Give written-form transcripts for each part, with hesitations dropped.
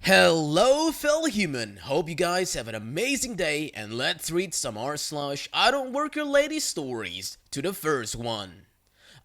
Hello fellow human, hope you guys have an amazing day and let's read some I don't work your lady stories to the first one.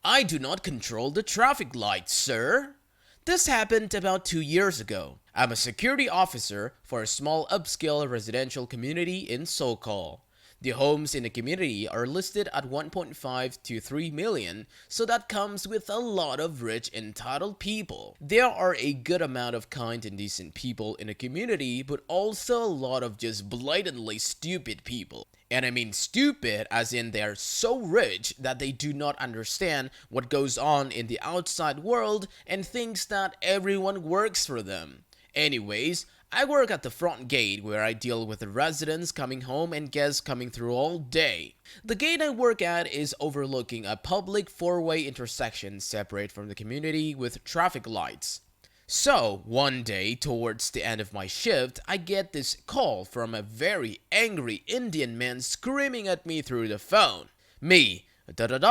I do not control the traffic lights, sir. This happened about 2 years ago. I'm a security officer for a small upscale residential community in Sokol. The homes in the community are listed at 1.5 to 3 million, so that comes with a lot of rich entitled people. There are a good amount of kind and decent people in the community, but also a lot of just blatantly stupid people. And I mean stupid as in they are so rich that they do not understand what goes on in the outside world and thinks that everyone works for them. Anyways, I work at the front gate where I deal with the residents coming home and guests coming through all day. The gate I work at is overlooking a public four-way intersection separate from the community with traffic lights. So, one day, towards the end of my shift, I get this call from a very angry Indian man screaming at me through the phone. Me,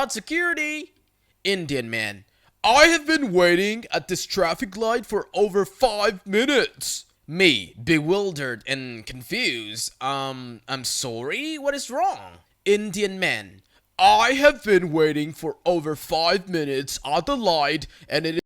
security! Indian man, I have been waiting at this traffic light for over 5 minutes. Me, bewildered and confused. I'm sorry, what is wrong? Indian man, I have been waiting for over 5 minutes at the light and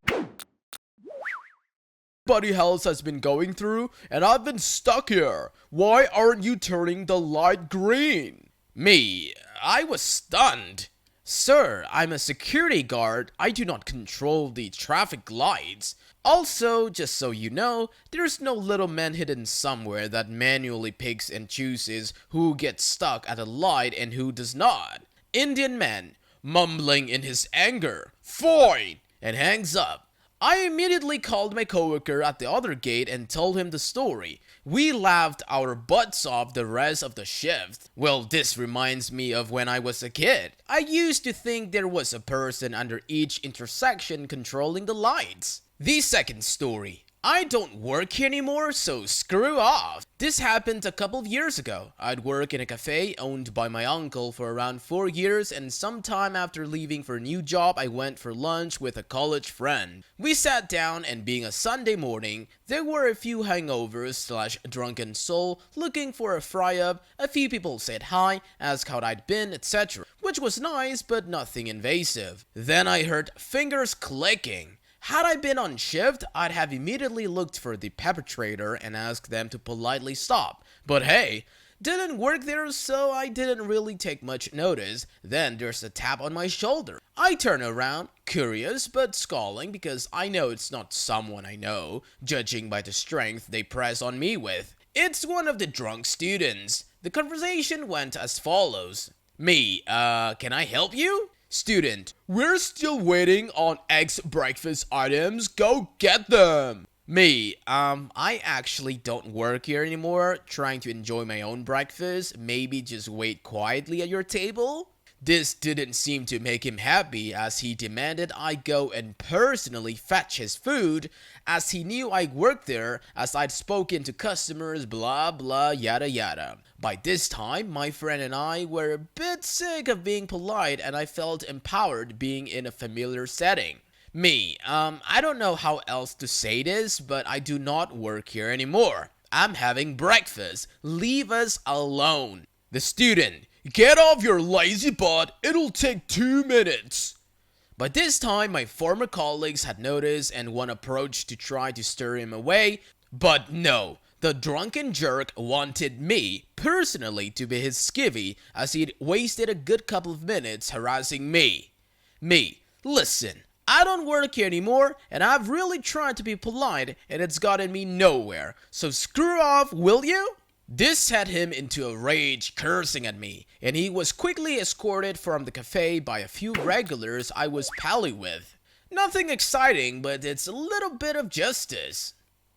everybody else has been going through and I've been stuck here. Why aren't you turning the light green? Me, I was stunned. Sir, I'm a security guard. I do not control the traffic lights. Also, just so you know, there's no little man hidden somewhere that manually picks and chooses who gets stuck at a light and who does not. Indian man, mumbling in his anger, fine, and hangs up. I immediately called my coworker at the other gate and told him the story. We laughed our butts off the rest of the shift. Well, this reminds me of when I was a kid. I used to think there was a person under each intersection controlling the lights. The second story. I don't work here anymore, so screw off. This happened a couple of years ago. I'd work in a cafe owned by my uncle for around 4 years, and sometime after leaving for a new job, I went for lunch with a college friend. We sat down, and being a Sunday morning, there were a few hangovers / drunken soul looking for a fry-up. A few people said hi, asked how I'd been, etc., which was nice, but nothing invasive. Then I heard fingers clicking. Had I been on shift, I'd have immediately looked for the perpetrator and asked them to politely stop. But hey, didn't work there, so I didn't really take much notice. Then there's a tap on my shoulder. I turn around, curious but scowling because I know it's not someone I know, judging by the strength they press on me with. It's one of the drunk students. The conversation went as follows. Me, can I help you? Student, we're still waiting on eggs breakfast items. Go get them. Me, I actually don't work here anymore. Trying to enjoy my own breakfast. Maybe just wait quietly at your table? This didn't seem to make him happy as he demanded I go and personally fetch his food as he knew I worked there as I'd spoken to customers blah blah yada yada. By this time, my friend and I were a bit sick of being polite and I felt empowered being in a familiar setting. Me, I don't know how else to say this, but I do not work here anymore. I'm having breakfast. Leave us alone. The student, get off your lazy butt, it'll take 2 minutes. By this time, my former colleagues had noticed and one approached to try to stir him away, but no, the drunken jerk wanted me, personally, to be his skivvy as he'd wasted a good couple of minutes harassing me. Me, listen, I don't work here anymore and I've really tried to be polite and it's gotten me nowhere, so screw off, will you? This set him into a rage, cursing at me, and he was quickly escorted from the cafe by a few regulars I was pally with. Nothing exciting, but it's a little bit of justice.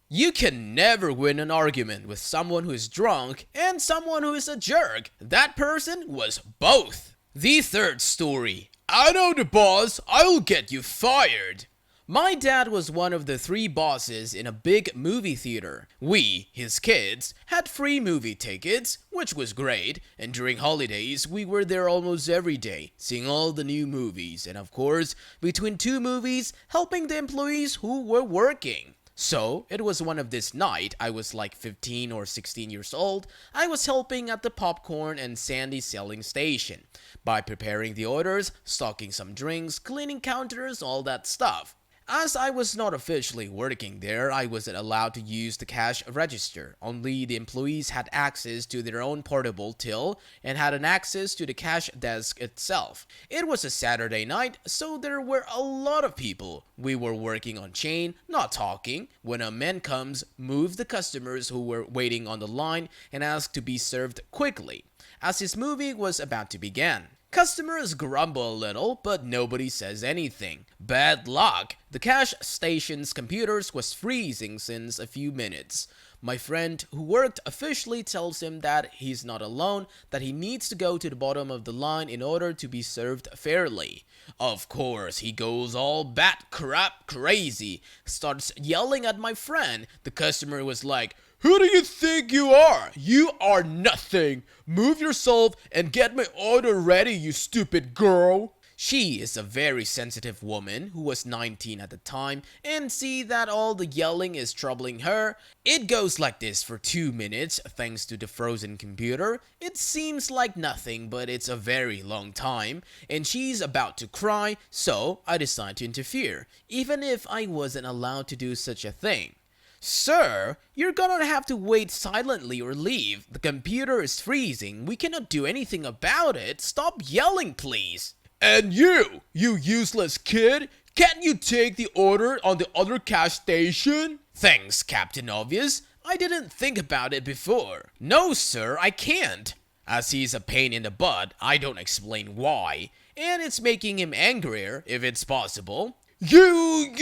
You can never win an argument with someone who is drunk and someone who is a jerk. That person was both. The third story. I know the boss, I'll get you fired. My dad was one of the 3 bosses in a big movie theater. We, his kids, had free movie tickets, which was great, and during holidays we were there almost every day, seeing all the new movies, and of course, between 2 movies, helping the employees who were working. So, it was one of this night, I was like 15 or 16 years old, I was helping at the popcorn and sandy selling station by preparing the orders, stocking some drinks, cleaning counters, all that stuff. As I was not officially working there, I wasn't allowed to use the cash register. Only the employees had access to their own portable till and had an access to the cash desk itself. It was a Saturday night, so there were a lot of people. We were working on chain, not talking, when a man comes, moves the customers who were waiting on the line, and asked to be served quickly, as his movie was about to begin. Customers grumble a little, but nobody says anything. Bad luck! The cash station's computers was freezing since a few minutes. My friend who worked officially tells him that he's not alone, that he needs to go to the bottom of the line in order to be served fairly. Of course, he goes all bat crap crazy, starts yelling at my friend. The customer was like, "Who do you think you are? You are nothing. Move yourself and get my order ready, you stupid girl." She is a very sensitive woman who was 19 at the time and see that all the yelling is troubling her. It goes like this for 2 minutes thanks to the frozen computer. It seems like nothing, but it's a very long time and she's about to cry, so I decide to interfere, even if I wasn't allowed to do such a thing. "Sir, you're gonna have to wait silently or leave. The computer is freezing. We cannot do anything about it. Stop yelling, please." "And you useless kid, can't you take the order on the other cash station?" "Thanks, Captain Obvious. I didn't think about it before." "No, sir, I can't." As he's a pain in the butt, I don't explain why, and it's making him angrier, if it's possible. You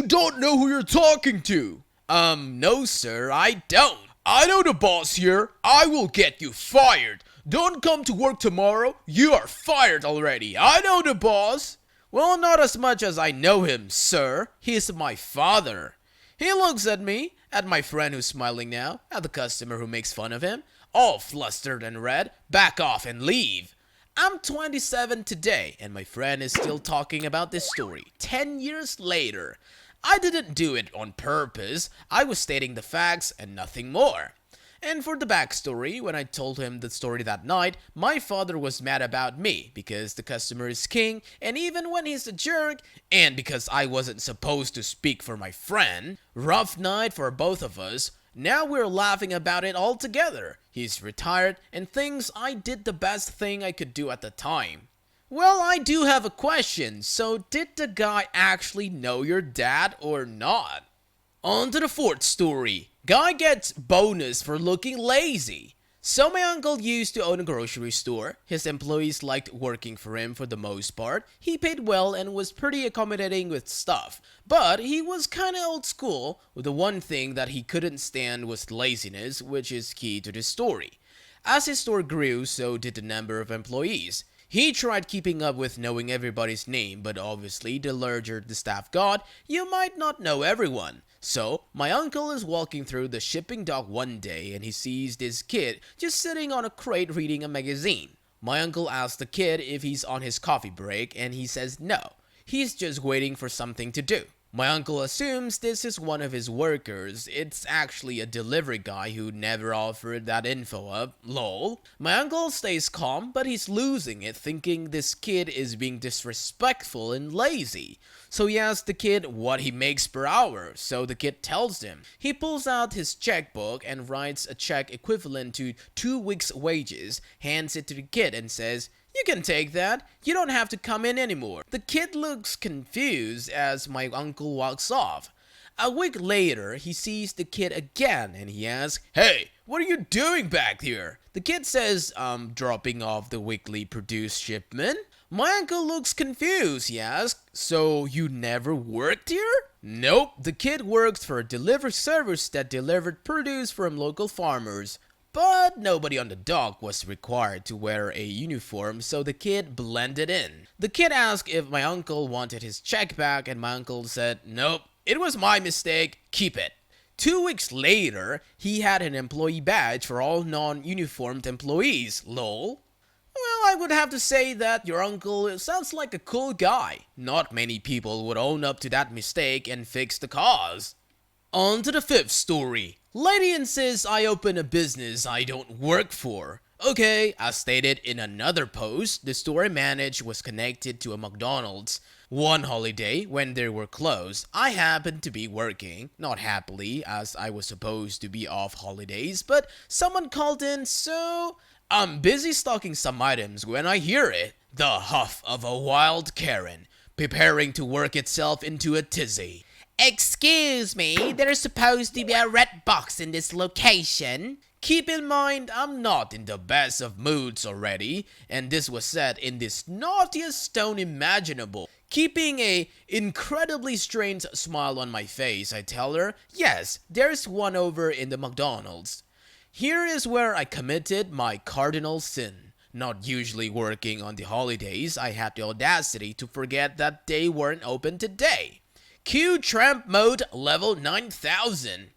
don't know who you're talking to." No, sir, I don't." "I know the boss here. I will get you fired. Don't come to work tomorrow. You are fired already. I know the boss." "Well, not as much as I know him, sir. He's my father." He looks at me, at my friend who's smiling now, at the customer who makes fun of him, all flustered and red. "Back off and leave." I'm 27 today, and my friend is still talking about this story 10 years later. I didn't do it on purpose. I was stating the facts and nothing more. And for the backstory, when I told him the story that night, my father was mad about me because the customer is king, and even when he's a jerk, and because I wasn't supposed to speak for my friend. Rough night for both of us. Now we're laughing about it all together. He's retired and thinks I did the best thing I could do at the time. Well, I do have a question. So did the guy actually know your dad or not? On to the fourth story. Guy gets bonus for looking lazy. So my uncle used to own a grocery store. His employees liked working for him for the most part. He paid well and was pretty accommodating with stuff. But he was kinda old school. The one thing that he couldn't stand was laziness, which is key to the story. As his store grew, so did the number of employees. He tried keeping up with knowing everybody's name, but obviously the larger the staff got, you might not know everyone. So, my uncle is walking through the shipping dock one day and he sees this kid just sitting on a crate reading a magazine. My uncle asks the kid if he's on his coffee break and he says no, he's just waiting for something to do. My uncle assumes this is one of his workers. It's actually a delivery guy who never offered that info up, lol. My uncle stays calm, but he's losing it, thinking this kid is being disrespectful and lazy. So he asks the kid what he makes per hour, so the kid tells him. He pulls out his checkbook and writes a check equivalent to 2 weeks' wages, hands it to the kid and says, "You can take that. You don't have to come in anymore." The kid looks confused as my uncle walks off. A week later, he sees the kid again and he asks, "Hey, what are you doing back here?" The kid says, dropping off the weekly produce shipment." My uncle looks confused. He asks, "So you never worked here?" "Nope, the kid worked for a delivery service that delivered produce from local farmers." But nobody on the dock was required to wear a uniform, so the kid blended in. The kid asked if my uncle wanted his check back, and my uncle said, "Nope, it was my mistake, keep it." 2 weeks later, he had an employee badge for all non-uniformed employees, lol. Well, I would have to say that your uncle sounds like a cool guy. Not many people would own up to that mistake and fix the cause. On to the fifth story. Lady insists I open a business I don't work for. Okay, as stated in another post, the store I managed was connected to a McDonald's. One holiday, when they were closed, I happened to be working, not happily, as I was supposed to be off holidays, but someone called in, so I'm busy stocking some items when I hear it. The huff of a wild Karen, preparing to work itself into a tizzy. Excuse me, there's supposed to be a red box in this location. Keep in mind, I'm not in the best of moods already, and this was said in this naughtiest tone imaginable. Keeping a incredibly strange smile on my face, I tell her, yes, there's one over in the McDonald's. Here is where I committed my cardinal sin. Not usually working on the holidays, I had the audacity to forget that they weren't open today. Q Tramp Mode level 9000.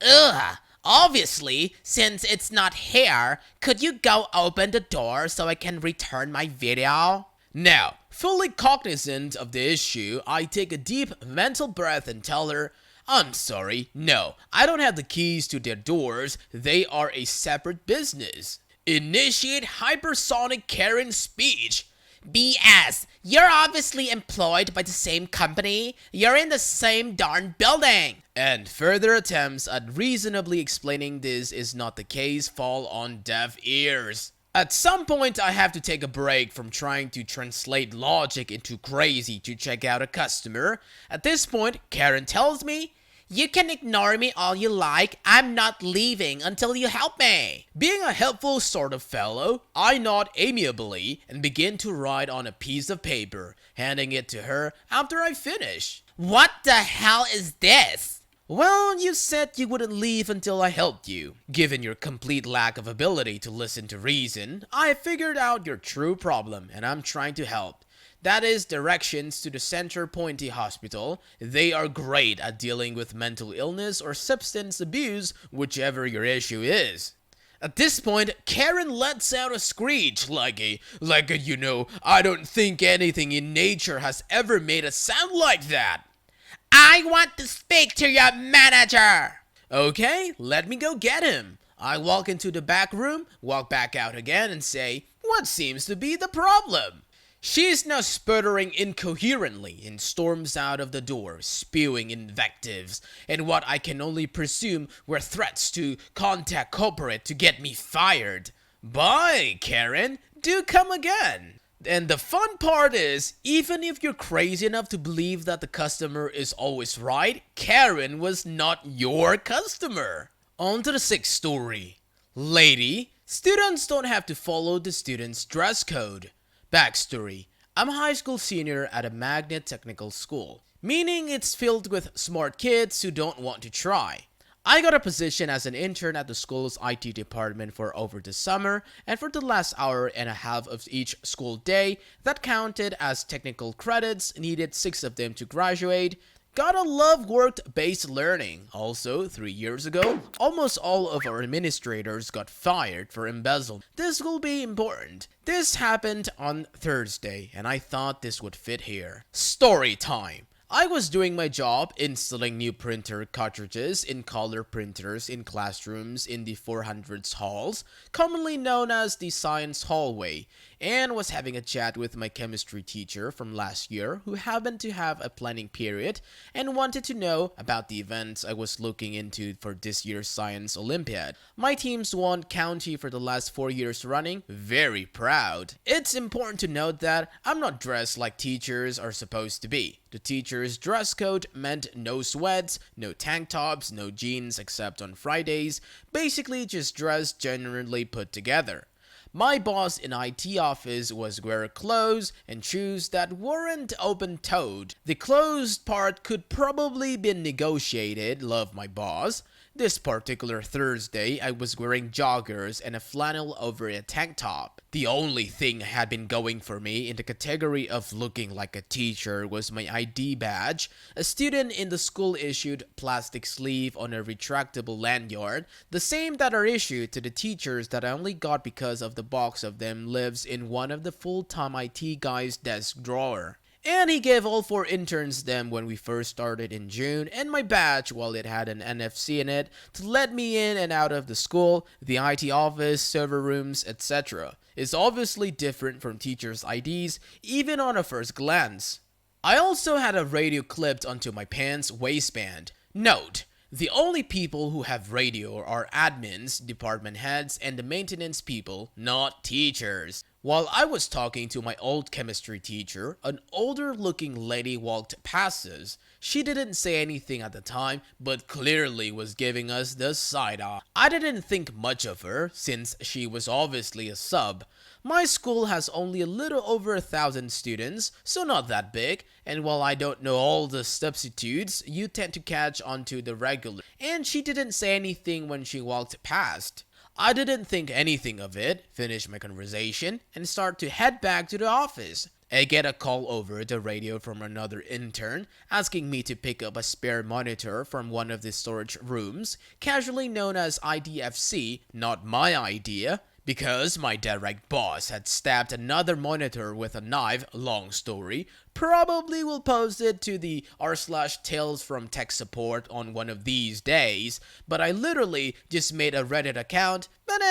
Ugh, obviously, since it's not here, could you go open the door so I can return my video? Now, fully cognizant of the issue, I take a deep mental breath and tell her, I'm sorry, no, I don't have the keys to their doors, they are a separate business. Initiate hypersonic Karen speech. BS, you're obviously employed by the same company. You're in the same darn building. And further attempts at reasonably explaining this is not the case fall on deaf ears. At some point, I have to take a break from trying to translate logic into crazy to check out a customer. At this point, Karen tells me, you can ignore me all you like, I'm not leaving until you help me. Being a helpful sort of fellow, I nod amiably and begin to write on a piece of paper, handing it to her after I finish. What the hell is this? Well, you said you wouldn't leave until I helped you. Given your complete lack of ability to listen to reason, I figured out your true problem and I'm trying to help. That is directions to the Center Pointy Hospital. They are great at dealing with mental illness or substance abuse, whichever your issue is. At this point, Karen lets out a screech like a, I don't think anything in nature has ever made a sound like that. I want to speak to your manager. Okay, let me go get him. I walk into the back room, walk back out again and say, what seems to be the problem? She is now sputtering incoherently and storms out of the door, spewing invectives and what I can only presume were threats to contact corporate to get me fired. Bye, Karen. Do come again. And the fun part is, even if you're crazy enough to believe that the customer is always right, Karen was not your customer. On to the sixth story. Lady, students don't have to follow the student's dress code. Backstory. I'm a high school senior at a magnet technical school, meaning it's filled with smart kids who don't want to try. I got a position as an intern at the school's IT department for over the summer, and for the last hour and a half of each school day, that counted as technical credits, needed 6 of them to graduate. Gotta love work-based learning. Also, 3 years ago, almost all of our administrators got fired for embezzlement. This will be important. This happened on Thursday, and I thought this would fit here. Story time. I was doing my job installing new printer cartridges in color printers in classrooms in the 400s halls, commonly known as the science hallway, and was having a chat with my chemistry teacher from last year who happened to have a planning period and wanted to know about the events I was looking into for this year's science Olympiad. My team's won county for the last 4 years running, very proud. It's important to note that I'm not dressed like teachers are supposed to be. The teacher's dress code meant no sweats, no tank tops, no jeans except on Fridays, basically just dress generally put together. My boss in IT office was wear clothes and shoes that weren't open-toed. The closed part could probably be negotiated, love my boss. This particular Thursday, I was wearing joggers and a flannel over a tank top. The only thing that had been going for me in the category of looking like a teacher was my ID badge. A student in the school issued plastic sleeve on a retractable lanyard, the same that are issued to the teachers that I only got because of the box of them lives in one of the full-time IT guy's desk drawer. And he gave all 4 interns them when we first started in June, and my badge, while it had an NFC in it, to let me in and out of the school, the IT office, server rooms, etc. Is obviously different from teachers' IDs, even on a first glance. I also had a radio clipped onto my pants waistband. Note: the only people who have radio are admins, department heads, and the maintenance people, not teachers. While I was talking to my old chemistry teacher, an older looking lady walked past us. She didn't say anything at the time, but clearly was giving us the side eye. I didn't think much of her, since she was obviously a sub. My school has only a little over 1,000 students, so not that big, and while I don't know all the substitutes, you tend to catch on to the regular. And she didn't say anything when she walked past. I didn't think anything of it, finish my conversation, and start to head back to the office. I get a call over the radio from another intern asking me to pick up a spare monitor from one of the storage rooms, casually known as IDFC, not my idea, because my direct boss had stabbed another monitor with a knife. Long story. Probably will post it to the r/tales from tech support on one of these days, but I literally just made a Reddit account, but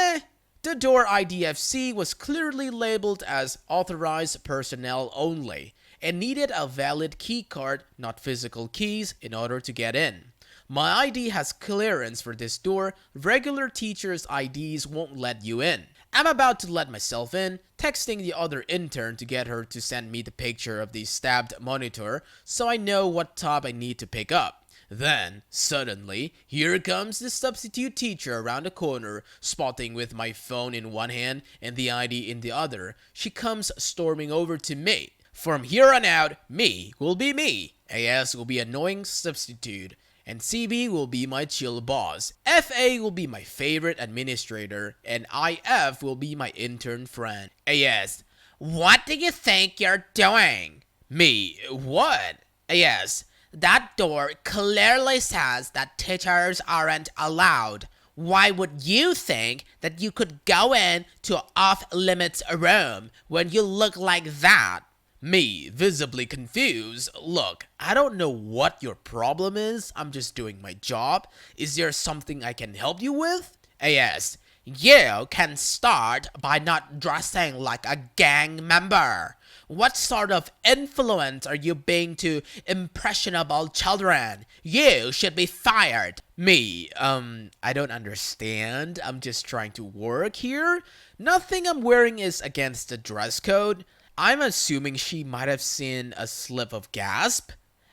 the door IDFC was clearly labeled as authorized personnel only, and needed a valid key card, not physical keys, in order to get in. My ID has clearance for this door, regular teachers' IDs won't let you in. I'm about to let myself in, texting the other intern to get her to send me the picture of the stabbed monitor so I know what tab I need to pick up. Then, suddenly, here comes the substitute teacher around the corner, spotting with my phone in one hand and the ID in the other. She comes storming over to me. From here on out, me will be me. AS will be annoying substitute. And CB will be my chill boss. FA will be my favorite administrator. And IF will be my intern friend. AS: what do you think you're doing? Me: what? AS: that door clearly says that teachers aren't allowed. Why would you think that you could go in to an off-limits room when you look like that? Me, visibly confused: look, I don't know what your problem is, I'm just doing my job. Is there something I can help you with? AS: you can start by not dressing like a gang member. What sort of influence are you being to impressionable children? You should be fired. Me, I don't understand. I'm just trying to work here. Nothing I'm wearing is against the dress code. I'm assuming she might have seen a slip of gasp.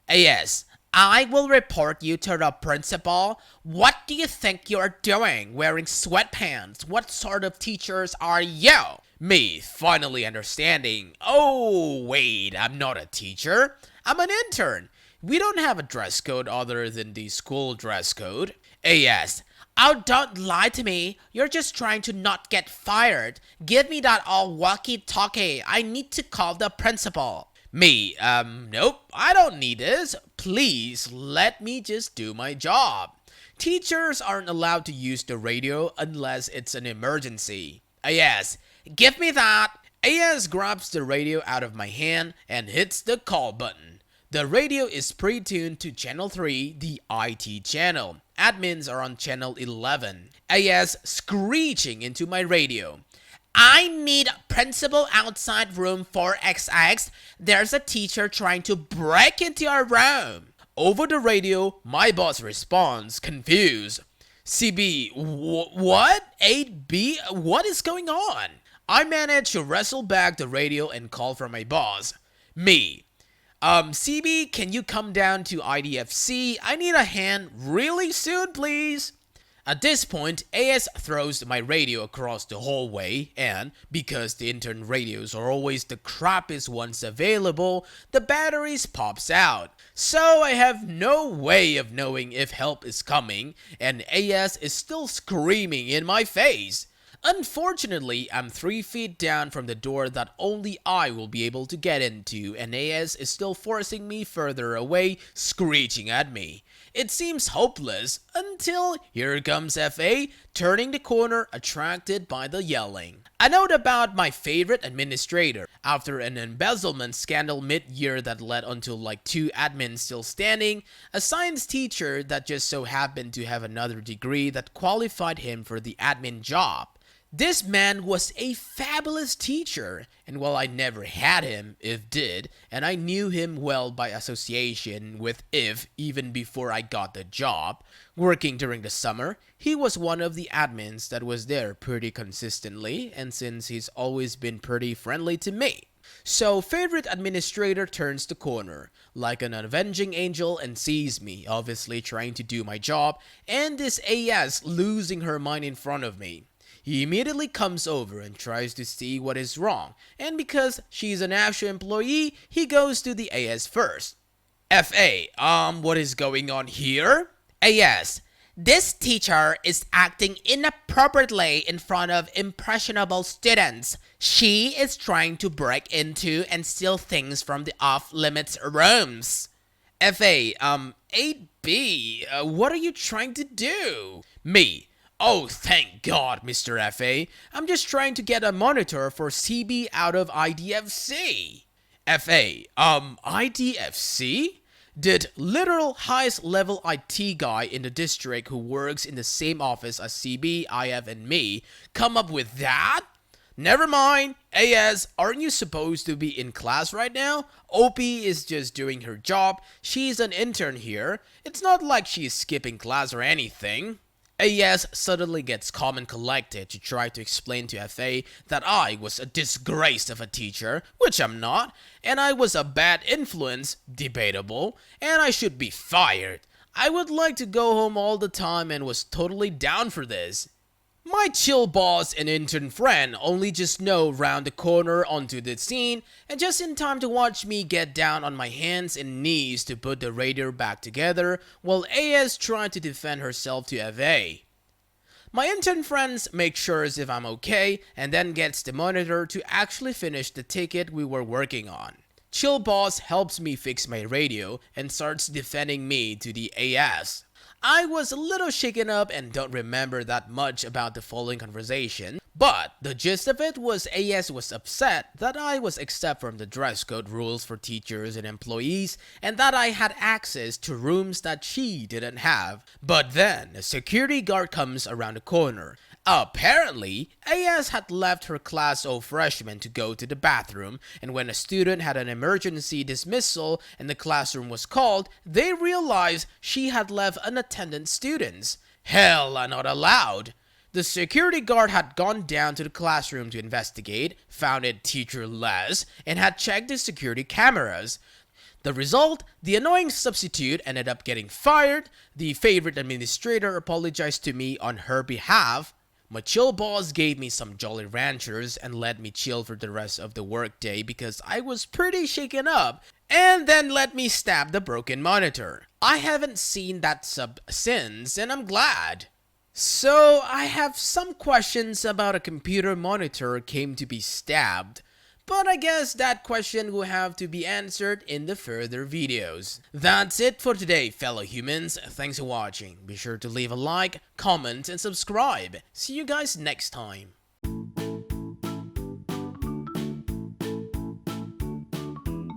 AS: I will report you to the principal. What do you think you're doing wearing sweatpants? What sort of teachers are you? Me, finally understanding. Oh, wait, I'm not a teacher. I'm an intern. We don't have a dress code other than the school dress code. AS: oh, don't lie to me. You're just trying to not get fired. Give me that all walkie-talkie. I need to call the principal. Me, nope, I don't need this. Please, let me just do my job. Teachers aren't allowed to use the radio unless it's an emergency. AS: give me that. AS grabs the radio out of my hand and hits the call button. The radio is pre-tuned to channel 3, the IT channel. Admins are on channel 11. AS screeching into my radio: I need principal outside room 4XX. There's a teacher trying to break into our room. Over the radio, my boss responds, confused: CB, what? 8B? What is going on? I manage to wrestle back the radio and call for my boss. Me: CB, can you come down to IDFC? I need a hand really soon, please. At this point, AS throws my radio across the hallway, and because the intern radios are always the crappiest ones available, the batteries pops out. So I have no way of knowing if help is coming, and AS is still screaming in my face. Unfortunately, I'm 3 feet down from the door that only I will be able to get into, and AS is still forcing me further away, screeching at me. It seems hopeless until here comes FA turning the corner, attracted by the yelling. A note about my favorite administrator. After an embezzlement scandal mid-year that led until like 2 admins still standing, a science teacher that just so happened to have another degree that qualified him for the admin job. This man was a fabulous teacher, and while I never had him, if did, and I knew him well by association with if even before I got the job, working during the summer, he was one of the admins that was there pretty consistently, and since he's always been pretty friendly to me. So favorite administrator turns the corner, like an avenging angel, and sees me, obviously trying to do my job, and this AS losing her mind in front of me. He immediately comes over and tries to see what is wrong, and because she's an actual employee, he goes to the AS first. FA, what is going on here? AS, this teacher is acting inappropriately in front of impressionable students. She is trying to break into and steal things from the off-limits rooms. FA, 8B, what are you trying to do? Me. Oh, thank God, Mr. FA. I'm just trying to get a monitor for CB out of IDFC. FA, IDFC? Did literal highest level IT guy in the district who works in the same office as CB, IF, and me come up with that? Never mind. AS, aren't you supposed to be in class right now? OP is just doing her job. She's an intern here. It's not like she's skipping class or anything. AS suddenly gets calm and collected to try to explain to FA that I was a disgrace of a teacher, which I'm not, and I was a bad influence, debatable, and I should be fired. I would like to go home all the time and was totally down for this. My chill boss and intern friend only just know round the corner onto the scene and just in time to watch me get down on my hands and knees to put the radio back together while AS tried to defend herself to FA. My intern friends make sure if I'm okay and then gets the monitor to actually finish the ticket we were working on. Chill boss helps me fix my radio and starts defending me to the AS. I was a little shaken up and don't remember that much about the following conversation, but the gist of it was AS was upset that I was exempt from the dress code rules for teachers and employees and that I had access to rooms that she didn't have. But then a security guard comes around the corner. Apparently, AS had left her class of freshmen to go to the bathroom, and when a student had an emergency dismissal and the classroom was called, they realized she had left unattended students. Hell, not allowed. The security guard had gone down to the classroom to investigate, found it teacher-less, and had checked the security cameras. The result, the annoying substitute ended up getting fired. The favorite administrator apologized to me on her behalf. My chill boss gave me some Jolly Ranchers and let me chill for the rest of the workday because I was pretty shaken up, and then let me stab the broken monitor. I haven't seen that sub since, and I'm glad. So, I have some questions about a computer monitor came to be stabbed, but I guess that question will have to be answered in the further videos. That's it for today, fellow humans. Thanks for watching. Be sure to leave a like, comment, and subscribe. See you guys next time.